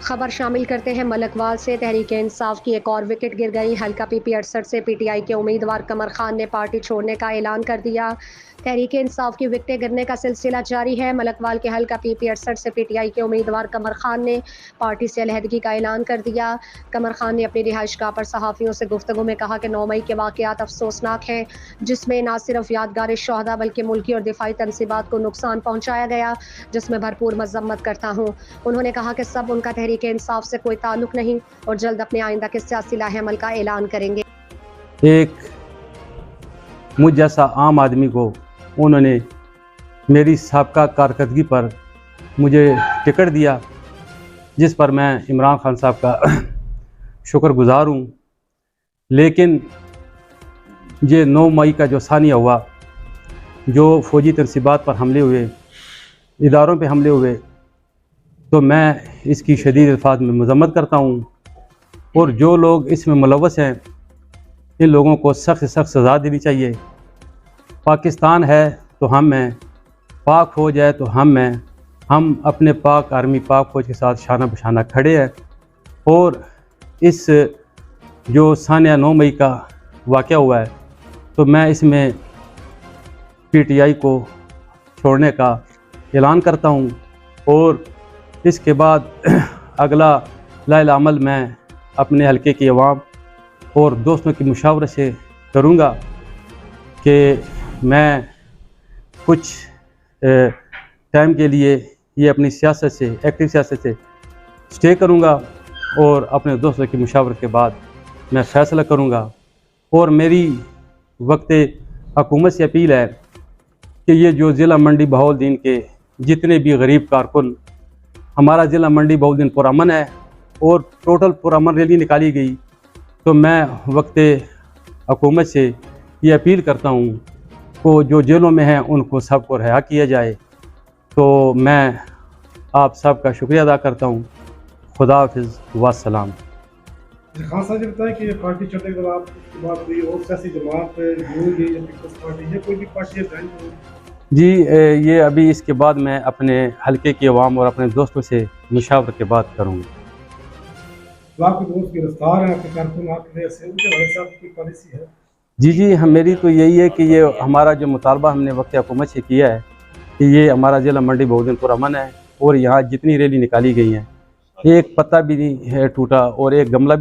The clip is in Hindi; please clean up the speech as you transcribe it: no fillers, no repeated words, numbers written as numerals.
खबर शामिल करते हैं मलकवाल से। तहरीक इंसाफ की एक और विकेट गिर गई। हल्का पीपी 68 से पीटीआई के उम्मीदवार कमर खान ने पार्टी छोड़ने का ऐलान कर दिया। तहरीक इंसाफ की विकेटें गिरने का सिलसिला जारी है। मलकवाल के हल्का पीपी 68 से पीटीआई के उम्मीदवार कमर खान ने पार्टी से अलहदगी का ऐलान कर दिया। कमर खान ने अपनी रिहाइशगाह पर सहाफ़ियों से गुफ्तगू में कहा कि 9 मई के वाक़यात अफसोसनाक हैं, जिसमें न सिर्फ यादगार शहदा बल्कि मुल्की और दिफाई तनसीबात को नुकसान पहुँचाया गया, जिसमें भरपूर मजम्मत करता हूँ। उन्होंने कहा कि सब उनका तहरीक इंसाफ से कोई ताल्लुक नहीं और जल्द अपने आइंदा के सियासी लाहेअमल का ऐलान करेंगे। एक मुझ जैसा आम आदमी को उन्होंने मेरी साबका कारकर्दगी पर मुझे टिकट दिया, जिस पर मैं इमरान खान साहब का शुक्रगुजार हूँ। लेकिन ये 9 मई का जो सानिया हुआ, जो फ़ौजी तनसीबात पर हमले हुए, इदारों पे हमले हुए, तो मैं इसकी शदीद अल्फाज में मज़म्मत करता हूँ। और जो लोग इसमें मुलव्वस हैं, इन लोगों को सख्त से सख्त सज़ा देनी चाहिए। पाकिस्तान है तो हम हैं, पाक फ़ौज है तो हम हैं। हम अपने पाक आर्मी, पाक फ़ौज के साथ शाना बशाना खड़े हैं। और इस जो सानिया 9 मई का वाक़या हुआ है, तो मैं इसमें पीटीआई को छोड़ने का ऐलान करता हूँ। और इसके बाद अगला लाइल अमल मैं अपने हलके की आवाम और दोस्तों की मुशावरत से करूँगा कि मैं कुछ टाइम के लिए ये अपनी सियासत से, एक्टिव सियासत से स्टे करूँगा और अपने दोस्तों की मुशावरत के बाद मैं फ़ैसला करूँगा। और मेरी वक्त हुकूमत से अपील है कि ये जो ज़िला मंडी बहाउद्दीन के जितने भी गरीब कारकुन, हमारा ज़िला मंडी बहाउद्दीन पुरअमन है और टोटल पुरअमन रैली निकाली गई, तो मैं वक्त हुकूमत से ये अपील करता हूँ को जो जेलों में हैं उनको सबको रिहा किया जाए। तो मैं आप सब का शुक्रिया अदा करता हूँ। खुदा हाफिज़ वस्सलाम। खान साहब जी बताएं कि ये पार्टी छोड़ने के बाद उसके बाद कोई और सियासी जमात होगी या पीपल्स पार्टी या कोई भी पार्टी ज्वाइन होगी? जी, ये अभी इसके बाद मैं अपने हलके की आवाम और अपने दोस्तों से मुशावरत के बाद करूँगा। तो आपके दोस्त गिरफ्तार हैं, आपके कारकुन आपकी वजह से, उनके बारे में आपकी पॉलिसी है? जी, हम मेरी तो यही है कि ये हमारा जो मुतालबा हमने वक्त हुकूमत से किया है कि ये हमारा ज़िला मंडी बहाउद्दीन पुरअमन है और यहाँ जितनी रैली निकाली गई हैं, एक पत्ता भी नहीं है टूटा और एक गमला